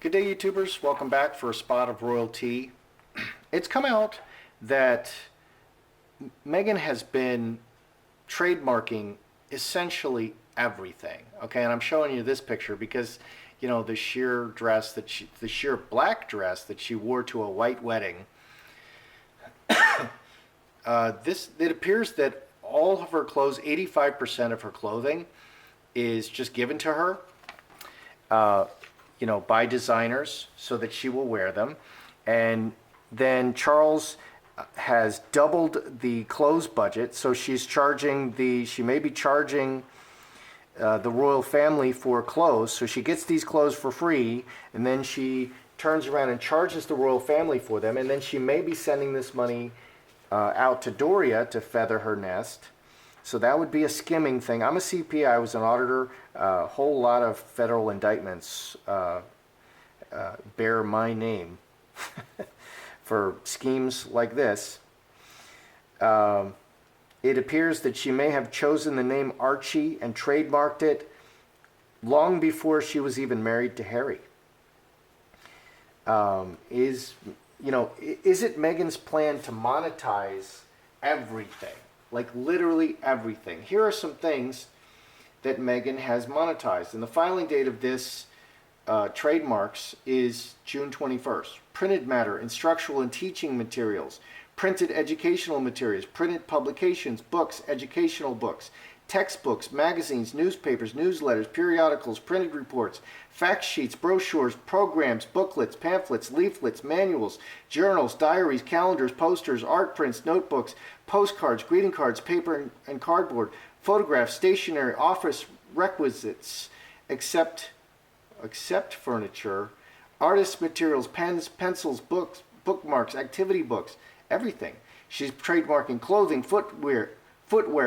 Good day, YouTubers. Welcome back for a spot of royalty. It's come out that Meghan has been trademarking essentially everything. Okay, and I'm showing you this picture because, the sheer dress the sheer black dress that she wore to a white wedding. It appears that all of her clothes, 85% of her clothing, is just given to her. By designers so that she will wear them. And then Charles has doubled the clothes budget, so she may be charging the royal family for clothes. So she gets these clothes for free, and then she turns around and charges the royal family for them, and then she may be sending this money out to Doria to feather her nest. So that would be a skimming thing. I'm a CPA. I was an auditor. A whole lot of federal indictments bear my name for schemes like this. It appears that she may have chosen the name Archie and trademarked it long before she was even married to Harry. Is it Meghan's plan to monetize everything? Like literally everything. Here are some things that Meghan has monetized. And the filing date of this trademarks is June 21st. Printed matter, instructional and teaching materials, printed educational materials, printed publications, books, educational books, textbooks, magazines, newspapers, newsletters, periodicals, printed reports, fact sheets, brochures, programs, booklets, pamphlets, leaflets, manuals, journals, diaries, calendars, posters, art prints, notebooks, postcards, greeting cards, paper and cardboard, photographs, stationery, office requisites, except furniture, artist materials, pens, pencils, books, bookmarks, activity books, everything. She's trademarking clothing, footwear,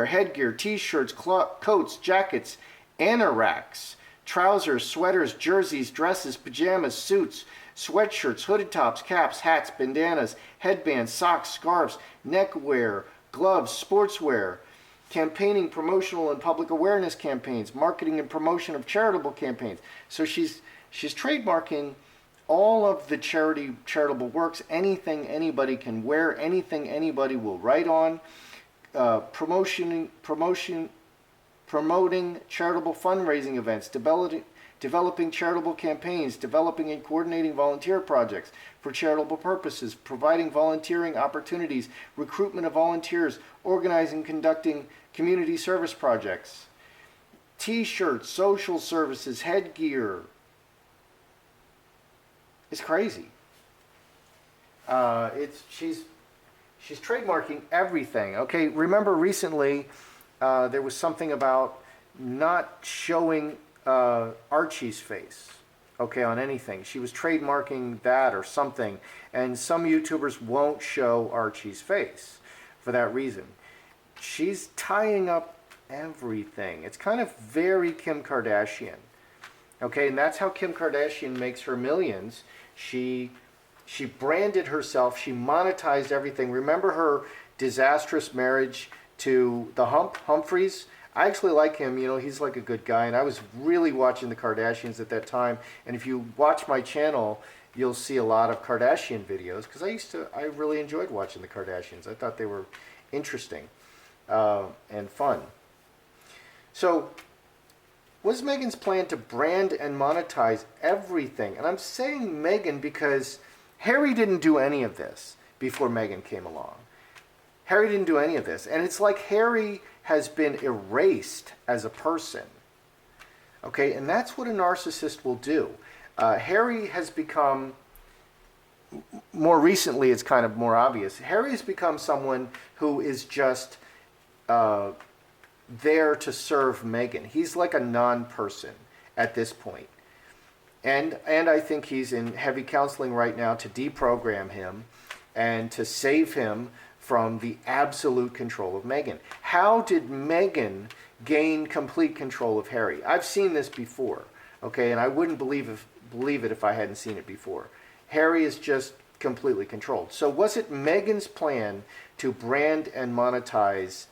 headgear, t-shirts, coats, jackets, anoraks, trousers, sweaters, jerseys, dresses, pajamas, suits, sweatshirts, hooded tops, caps, hats, bandanas, headbands, socks, scarves, neckwear, gloves, sportswear, campaigning, promotional and public awareness campaigns, marketing and promotion of charitable campaigns. So she's trademarking all of the charitable works, anything anybody can wear, anything anybody will write on, promoting charitable fundraising events, developing charitable campaigns, developing and coordinating volunteer projects for charitable purposes, providing volunteering opportunities, recruitment of volunteers, organizing, conducting community service projects, t-shirts, social services, headgear. It's crazy. She's trademarking everything. Okay, remember recently there was something about not showing Archie's face, okay, on anything. She was trademarking that or something, and some YouTubers won't show Archie's face for that reason. She's tying up everything. It's kind of very Kim Kardashian, okay, and that's how Kim Kardashian makes her millions. She branded herself. She monetized everything. Remember her disastrous marriage to the Humphreys? I actually like him. He's like a good guy, and I was really watching the Kardashians at that time. And if you watch my channel, you'll see a lot of Kardashian videos because I really enjoyed watching the Kardashians. I thought they were interesting and fun. So, was Meghan's plan to brand and monetize everything? And I'm saying Meghan because Harry didn't do any of this before Meghan came along. Harry didn't do any of this. And it's like Harry has been erased as a person. Okay, and that's what a narcissist will do. Harry has become, more recently it's kind of more obvious, Harry has become someone who is just there to serve Meghan. He's like a non-person at this point. And I think he's in heavy counseling right now to deprogram him and to save him from the absolute control of Meghan. How did Meghan gain complete control of Harry? I've seen this before, okay, and I wouldn't believe it if I hadn't seen it before. Harry is just completely controlled. So was it Meghan's plan to brand and monetize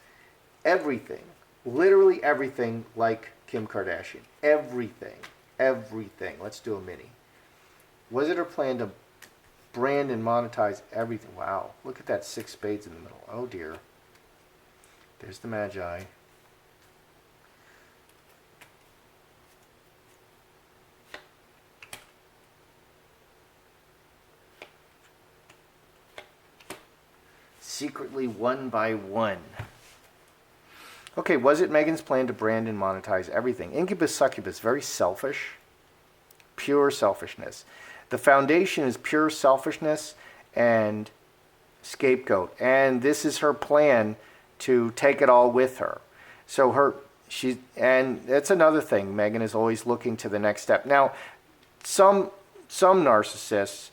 everything, literally everything, like Kim Kardashian? Everything. Let's do a mini. Was it her plan to brand and monetize everything? Wow, look at that 6 spades in the middle. Oh dear. There's the Magi. Secretly, one by one. Okay, was it Meghan's plan to brand and monetize everything? Incubus, succubus, very selfish. Pure selfishness. The foundation is pure selfishness and scapegoat. And this is her plan to take it all with her. So and that's another thing. Meghan is always looking to the next step. Now, some narcissists,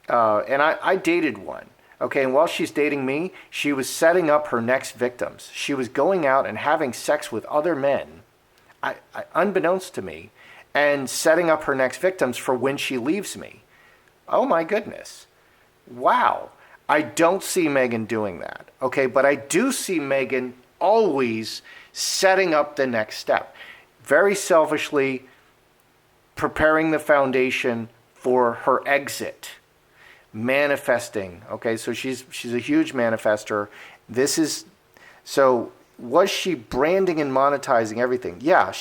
and I dated one. Okay, and while she's dating me, she was setting up her next victims. She was going out and having sex with other men, unbeknownst to me, and setting up her next victims for when she leaves me. Oh my goodness. Wow. I don't see Meghan doing that. Okay, but I do see Meghan always setting up the next step. Very selfishly preparing the foundation for her exit. Manifesting. Okay, so she's a huge manifester. Was she branding and monetizing everything? Yeah,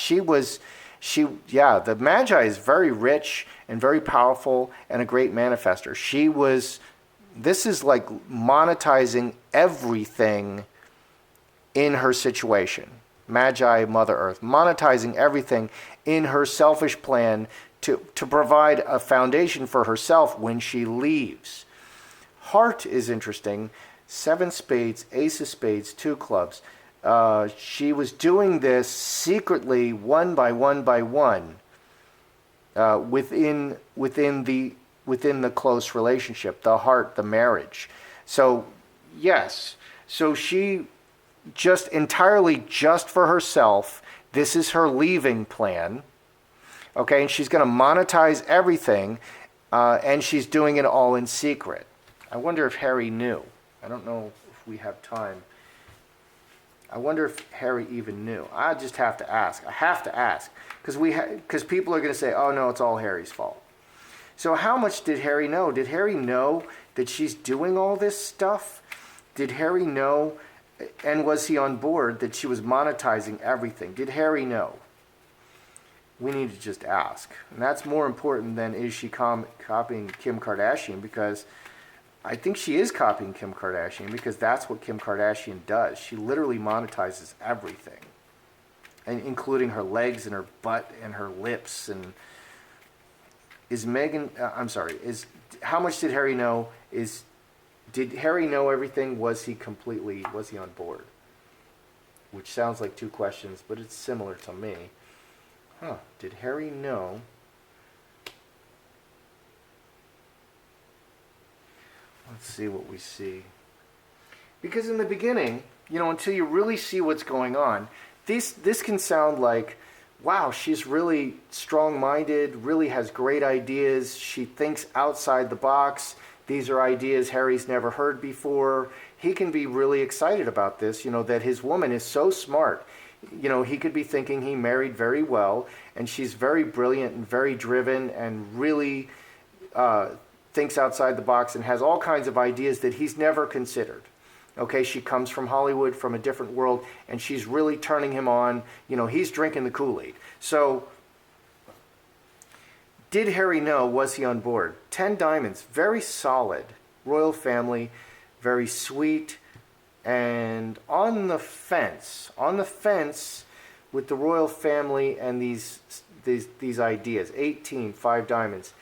the Magi is very rich and very powerful and a great manifester. This is like monetizing everything in her situation. Magi, Mother Earth, monetizing everything in her selfish plan to provide a foundation for herself when she leaves. Heart is interesting. 7 spades, ace of spades, 2 clubs. She was doing this secretly, one by one by one, within the close relationship, the heart, the marriage. So yes, so she just entirely just for herself. This is her leaving plan. Okay, and she's going to monetize everything, and she's doing it all in secret. I wonder if Harry knew. I don't know if we have time. I wonder if Harry even knew. I just have to ask. I have to ask because people are going to say, "Oh no, it's all Harry's fault." So how much did Harry know? Did Harry know that she's doing all this stuff? Did Harry know, and was he on board that she was monetizing everything? Did Harry know? We need to just ask. And that's more important than is she copying Kim Kardashian, because I think she is copying Kim Kardashian because that's what Kim Kardashian does. She literally monetizes everything, and including her legs and her butt and her lips. And how much did Harry know? Did Harry know everything? Was he on board? Which sounds like 2 questions, but it's similar to me. Did Harry know? Let's see what we see. Because in the beginning, until you really see what's going on, this can sound like, wow, she's really strong-minded, really has great ideas. She thinks outside the box. These are ideas Harry's never heard before. He can be really excited about this, that his woman is so smart. He could be thinking he married very well, and she's very brilliant and very driven and really thinks outside the box and has all kinds of ideas that he's never considered. Okay, she comes from Hollywood, from a different world, and she's really turning him on. He's drinking the Kool-Aid. So, did Harry know? Was he on board? 10 diamonds, very solid. Royal family, very sweet. And on the fence with the royal family and these ideas, 18, 5 diamonds.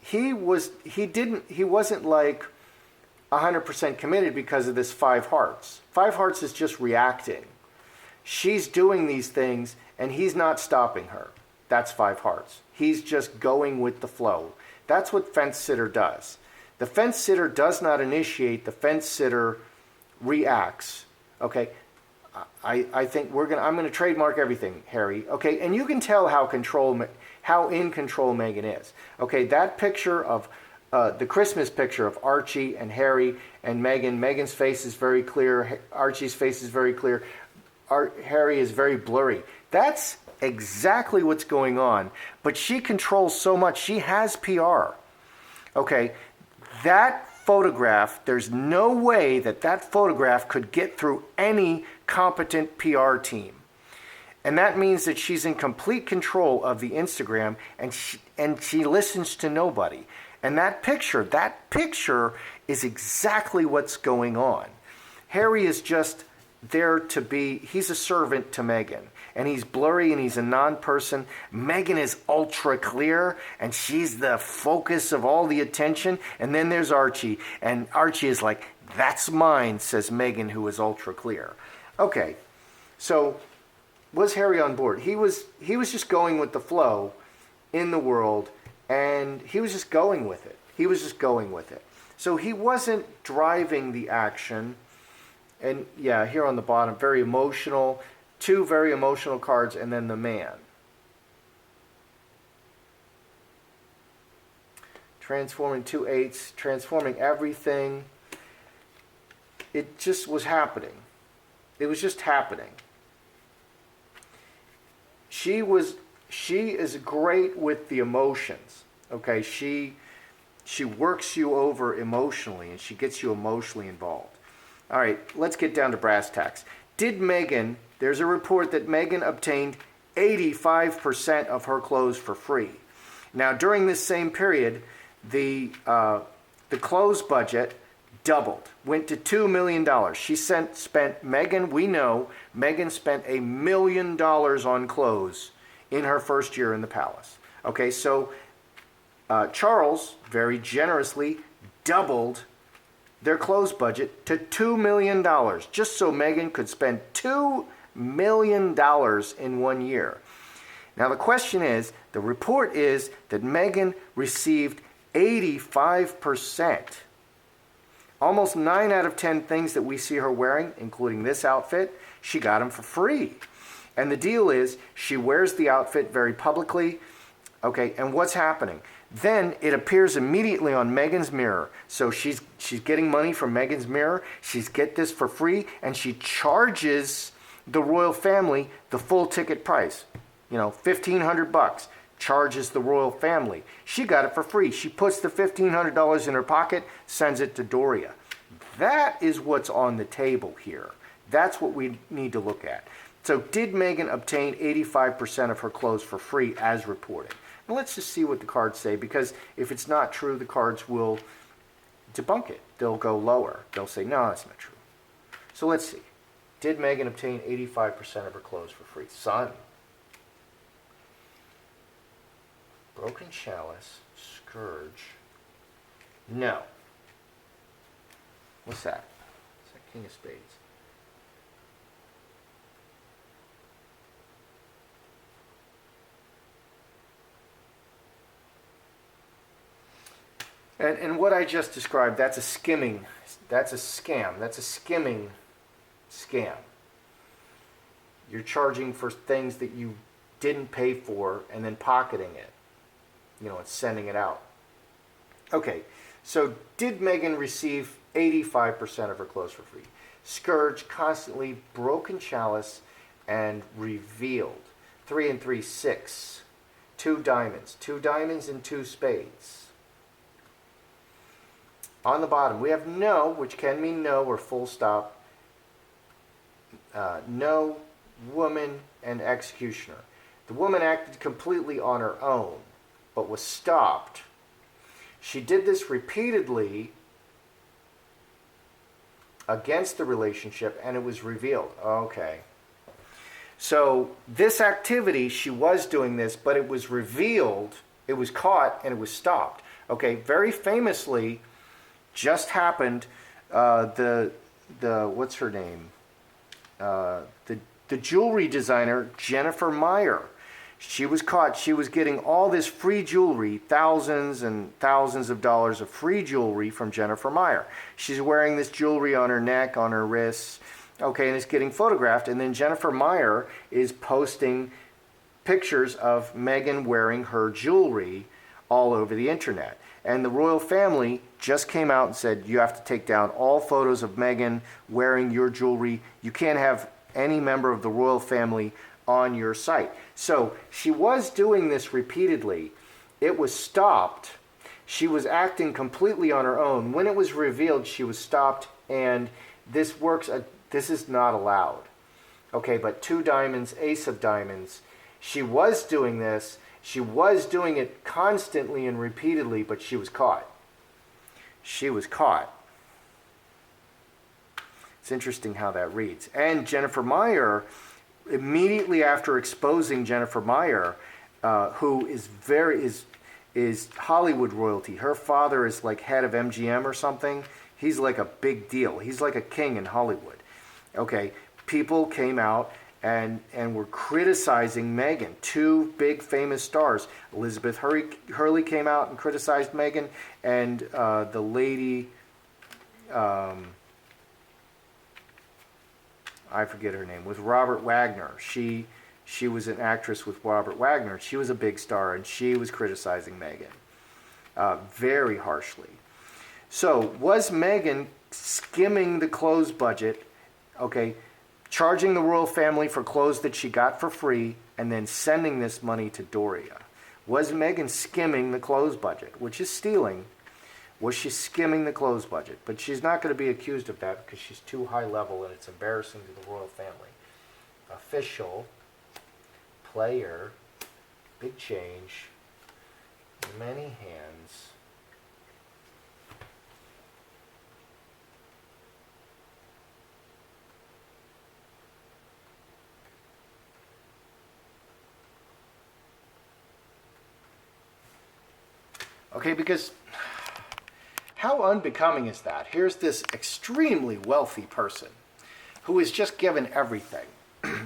He wasn't like 100% committed because of this 5 hearts. 5 hearts is just reacting. She's doing these things and he's not stopping her. That's 5 hearts. He's just going with the flow. That's what fence sitter does. The fence sitter does not initiate. The fence sitter reacts. Okay, I think I'm going to trademark everything, Harry. Okay, and you can tell how in control Meghan is. Okay, that picture of the Christmas picture of Archie and Harry and Meghan. Meghan's face is very clear. Archie's face is very clear. Harry is very blurry. That's exactly what's going on, but she controls so much. She has PR. Okay, that photograph, there's no way that that photograph could get through any competent PR team. And that means that she's in complete control of the Instagram, and she listens to nobody. And that picture is exactly what's going on. Harry is just there to be, he's a servant to Meghan. And he's blurry and he's a non-person. Meghan is ultra clear and she's the focus of all the attention. And then there's Archie. And Archie is like, that's mine, says Meghan, who is ultra clear. Okay, so was Harry on board? He was just going with the flow in the world, and he was just going with it. So he wasn't driving the action. And yeah, here on the bottom, very emotional, 2 very emotional cards, and then the man. Transforming 2 8s, transforming everything. It just was happening. It was just happening. She is great with the emotions. Okay, she works you over emotionally, and she gets you emotionally involved. All right, let's get down to brass tacks. Did Meghan, there's a report that Meghan obtained 85% of her clothes for free. Now, during this same period, the clothes budget doubled, went to $2 million. Meghan, we know, Meghan spent $1 million on clothes in her first year in the palace. Okay, so Charles very generously doubled their clothes budget to $2 million, just so Meghan could spend $2 million in 1 year. Now the question is, the report is that Meghan received 85%. Almost 9 out of 10 things that we see her wearing, including this outfit, she got them for free. And the deal is, she wears the outfit very publicly. Okay, and what's happening? Then it appears immediately on Meghan's mirror. So she's getting money from Meghan's mirror. She's get this for free, and she charges the royal family the full ticket price. You know, $1,500. Charges the royal family. She got it for free. She puts the $1,500 in her pocket, sends it to Doria. That is what's on the table here. That's what we need to look at. So did Meghan obtain 85% of her clothes for free as reported? Now let's just see what the cards say, because if it's not true, the cards will debunk it. They'll go lower. They'll say, no, that's not true. So let's see. Did Meghan obtain 85% of her clothes for free? Sun. Broken chalice, scourge. No. What's that? It's that King of Spades. And what I just described, that's a skimming. That's a scam. That's a skimming scam. You're charging for things that you didn't pay for and then pocketing it. You know, it's sending it out. Okay, so did Meghan receive 85% of her clothes for free? Scourge, constantly, broken chalice, and revealed. 3 and 3, 6. 2 diamonds. 2 diamonds and 2 spades. On the bottom, we have no, which can mean no or full stop. No, woman, and executioner. The woman acted completely on her own, but was stopped. She did this repeatedly against the relationship, and it was revealed. Okay. So this activity, she was doing this, but it was revealed, it was caught, and it was stopped. Okay, very famously, just happened, the what's her name? The jewelry designer, Jennifer Meyer. She was caught. She was getting all this free jewelry, thousands and thousands of dollars of free jewelry from Jennifer Meyer. She's wearing this jewelry on her neck, on her wrists, okay, and it's getting photographed. And then Jennifer Meyer is posting pictures of Meghan wearing her jewelry all over the internet. And the royal family just came out and said, you have to take down all photos of Meghan wearing your jewelry. You can't have any member of the royal family on your site. So she was doing this repeatedly. It was stopped. She was acting completely on her own. When it was revealed, she was stopped, and this works. This is not allowed. Okay, but 2 diamonds, ace of diamonds. She was doing this. She was doing it constantly and repeatedly, but she was caught. She was caught. It's interesting how that reads. And Jennifer Meyer, immediately after exposing Jennifer Meyer, who is Hollywood royalty. Her father is like head of MGM or something. He's like a big deal. He's like a king in Hollywood. Okay, people came out and were criticizing Meghan. 2 big famous stars. Elizabeth Hurley came out and criticized Meghan, and the lady, I forget her name, was Robert Wagner. She was an actress with Robert Wagner. She was a big star, and she was criticizing Meghan very harshly. So was Meghan skimming the clothes budget, okay, charging the royal family for clothes that she got for free, and then sending this money to Doria? Was Meghan skimming the clothes budget, which is stealing? Was she skimming the clothes budget? But she's not going to be accused of that because she's too high level, and it's embarrassing to the royal family. Official, player, big change, many hands. Okay, because how unbecoming is that? Here's this extremely wealthy person who is just given everything.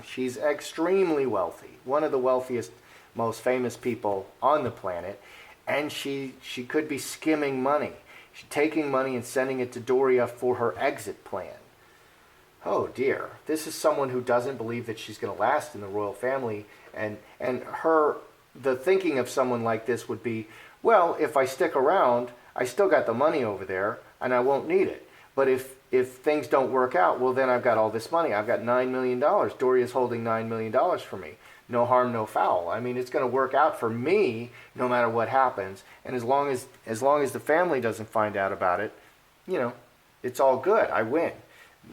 She's extremely wealthy, one of the wealthiest, most famous people on the planet, and she could be skimming money. She's taking money and sending it to Doria for her exit plan. Oh dear, this is someone who doesn't believe that she's going to last in the royal family, and the thinking of someone like this would be, well, if I stick around, I still got the money over there, and I won't need it. But if things don't work out, well, then I've got all this money. I've got $9 million. Doria's holding $9 million for me. No harm, no foul. I mean, it's going to work out for me no matter what happens. And as long as the family doesn't find out about it, it's all good. I win.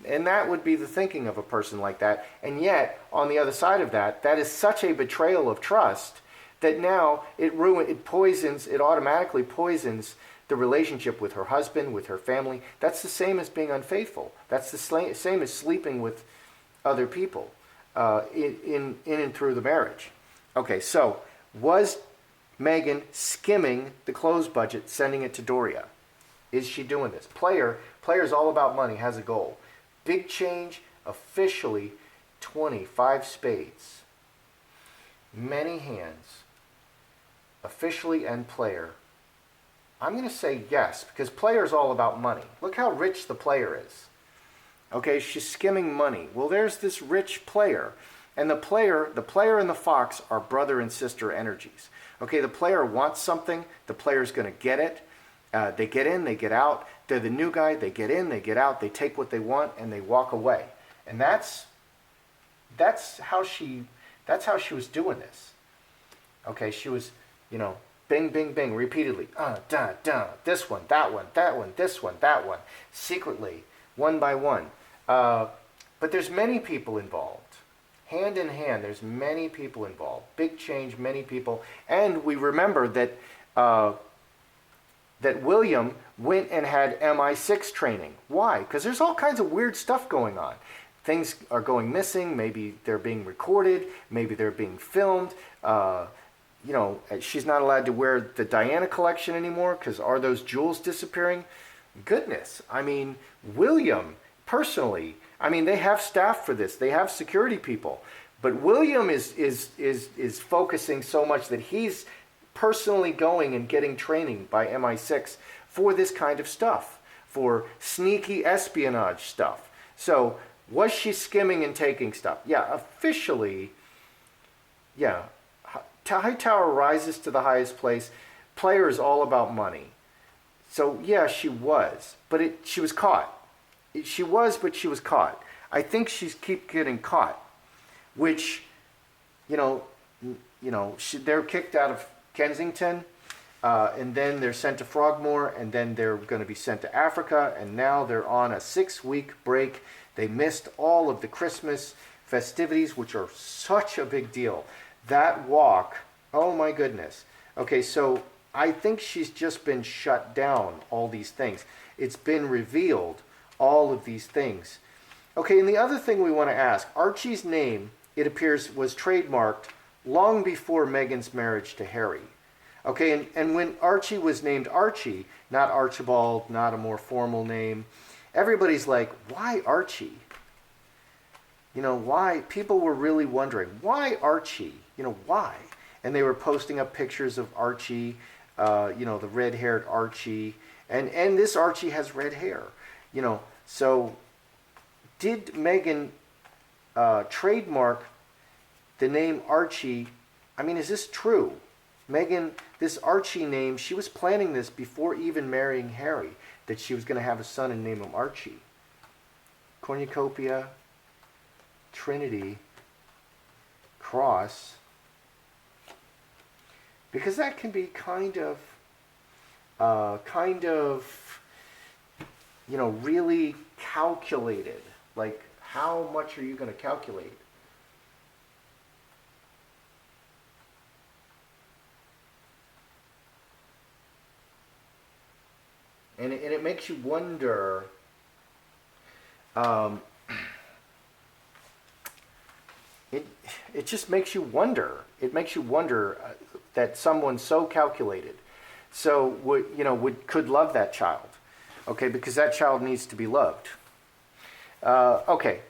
And that would be the thinking of a person like that. And yet, on the other side of that, that is such a betrayal of trust that now it automatically poisons the relationship with her husband, with her family. That's the same as being unfaithful. That's the same as sleeping with other people in and through the marriage. Okay, so was Meghan skimming the clothes budget, sending it to Doria? Is she doing this? Player's all about money, has a goal. Big change, officially 25 spades. Many hands, officially and player. I'm going to say yes, because player's all about money. Look how rich the player is. Okay, she's skimming money. Well, there's this rich player. And the player and the fox are brother and sister energies. Okay, the player wants something, the player's going to get it. They get in, they get out. They're the new guy, they get in, they get out, they take what they want, and they walk away. And that's how she was doing this. Okay, she was, bing, bing, bing, repeatedly. This one, that one, this one, that one. Secretly, one by one. But there's many people involved. Hand in hand, there's many people involved. Big change, many people. And we remember that that William went and had MI6 training. Why? Because there's all kinds of weird stuff going on. Things are going missing. Maybe they're being recorded. Maybe they're being filmed. She's not allowed to wear the Diana collection anymore because are those jewels disappearing? Goodness. I mean, William, personally, they have staff for this. They have security people. But William is focusing so much that he's personally going and getting training by MI6 for this kind of stuff, for sneaky espionage stuff. So was she skimming and taking stuff? Yeah, officially, yeah. High tower rises to the highest place. Player is all about money. So yeah, she was, but she was caught. But she was caught. I think she's keep getting caught, which you know, they're kicked out of Kensington, and then they're sent to Frogmore, and then they're going to be sent to Africa, and now they're on a 6-week break. They missed all of the Christmas festivities, which are such a big deal. That walk, oh my goodness. Okay, so I think she's just been shut down, all these things. It's been revealed, all of these things. Okay, and the other thing we want to ask, Archie's name, it appears, was trademarked long before Meghan's marriage to Harry. Okay, and when Archie was named Archie, not Archibald, not a more formal name, everybody's like, why Archie? You know, why? People were really wondering, why Archie? You know, why? And they were posting up pictures of Archie, the red-haired Archie. And this Archie has red hair. You know, so did Meghan trademark the name Archie? I mean, is this true? Meghan, this Archie name, she was planning this before even marrying Harry, that she was going to have a son and name him Archie. Cornucopia, Trinity, Cross. Because that can be kind of, really calculated. Like, how much are you going to calculate? And it makes you wonder, it just makes you wonder. It makes you wonder that someone so calculated, could love that child, okay? Because that child needs to be loved. Okay,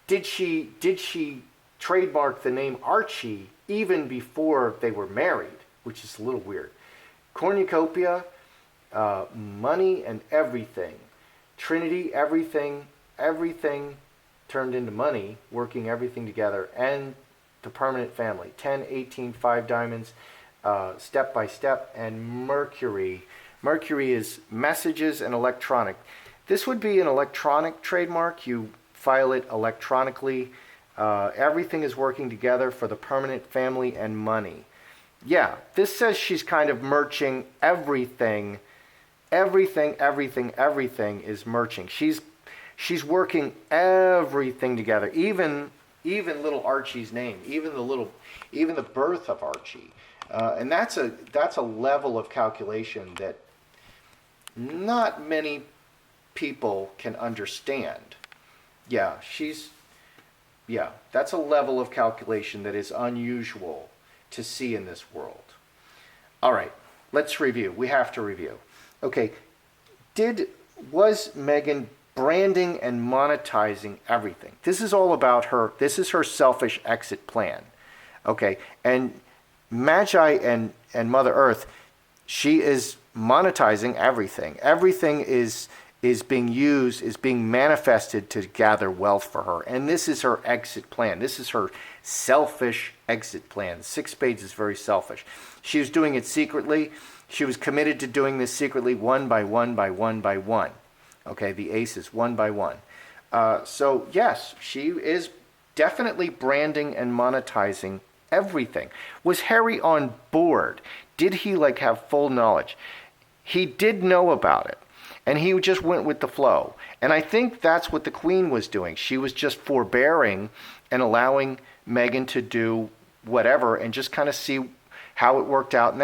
did she trademark the name Archie even before they were married? Which is a little weird. Cornucopia. Money and everything. Trinity, everything turned into money, working everything together, and the permanent family. 10, 18, 5 diamonds, step by step, and Mercury. Mercury is messages and electronic. This would be an electronic trademark. You file it electronically. Everything is working together for the permanent family and money. Yeah, this says she's kind of merching everything. Everything is merching. She's working everything together. Even little Archie's name, even the birth of Archie, and that's a level of calculation that not many people can understand. Yeah, that's a level of calculation that is unusual to see in this world. All right, let's review. We have to review. Okay, was Meghan branding and monetizing everything? This is all about her. This is her selfish exit plan. Okay, and Magi and Mother Earth, she is monetizing everything. Everything is being used, is being manifested to gather wealth for her. And this is her exit plan. This is her selfish exit plan. 6 Spades is very selfish. She was doing it secretly. She was committed to doing this secretly, one by one by one by one. Okay, the aces, one by one. So yes, she is definitely branding and monetizing everything. Was Harry on board? Did he have full knowledge? He did know about it, and he just went with the flow. And I think that's what the Queen was doing. She was just forbearing and allowing Meghan to do whatever and just kind of see how it worked out. And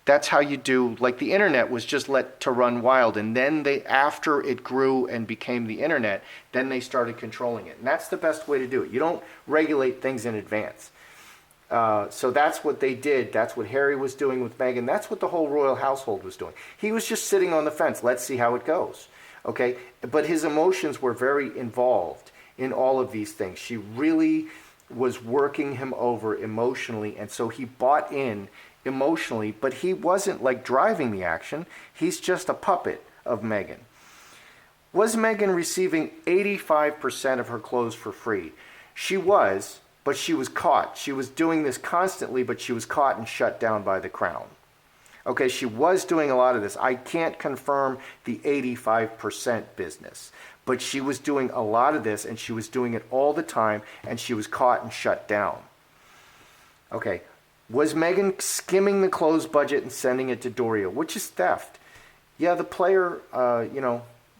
that's how you do, the internet was just let to run wild, and then after it grew and became the internet, then they started controlling it. And that's the best way to do it. You don't regulate things in advance. So that's what they did. That's what Harry was doing with Meghan. That's what the whole royal household was doing. He was just sitting on the fence. Let's see how it goes. Okay? But his emotions were very involved in all of these things. She really was working him over emotionally, and so he bought in emotionally, but he wasn't driving the action. He's just a puppet of Meghan. Was Meghan receiving 85% of her clothes for free? She was, but she was caught. She was doing this constantly, but she was caught and shut down by the Crown. Okay, she was doing a lot of this. I can't confirm the 85% business, but she was doing a lot of this, and she was doing it all the time, and she was caught and shut down. Okay, was Meghan skimming the clothes budget and sending it to Doria, which is theft? Yeah, the player,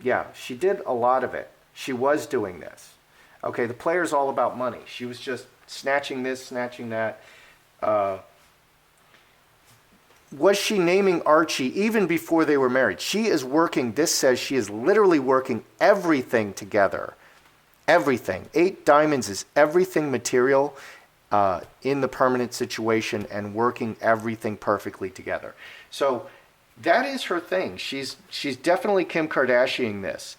yeah, she did a lot of it. She was doing this. Okay, the player's all about money. She was just snatching this, snatching that. Was she naming Archie even before they were married? She is working, this says she is literally working everything together. Everything. 8 diamonds is everything material in the permanent situation and working everything perfectly together. So that is her thing. She's definitely Kim Kardashian this.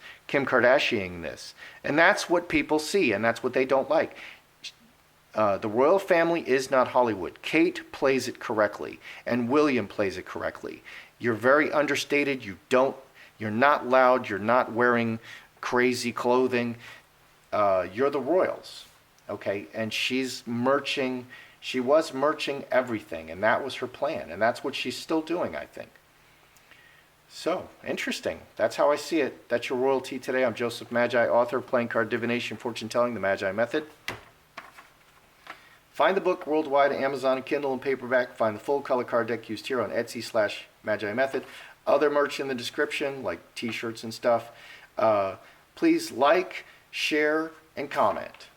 And that's what people see, and that's what they don't like. The royal family is not Hollywood. Kate plays it correctly, and William plays it correctly. You're very understated. You're not loud. You're not wearing crazy clothing. You're the royals, okay? And she was merching everything, and that was her plan, and that's what she's still doing, I think. So, interesting. That's how I see it. That's your royalty today. I'm Joseph Magi, author of Playing Card Divination, Fortune Telling, The Magi Method. Find the book worldwide at Amazon, Kindle, and paperback. Find the full color card deck used here on Etsy/Magi Method. Other merch in the description, like t-shirts and stuff. Please like, share, and comment.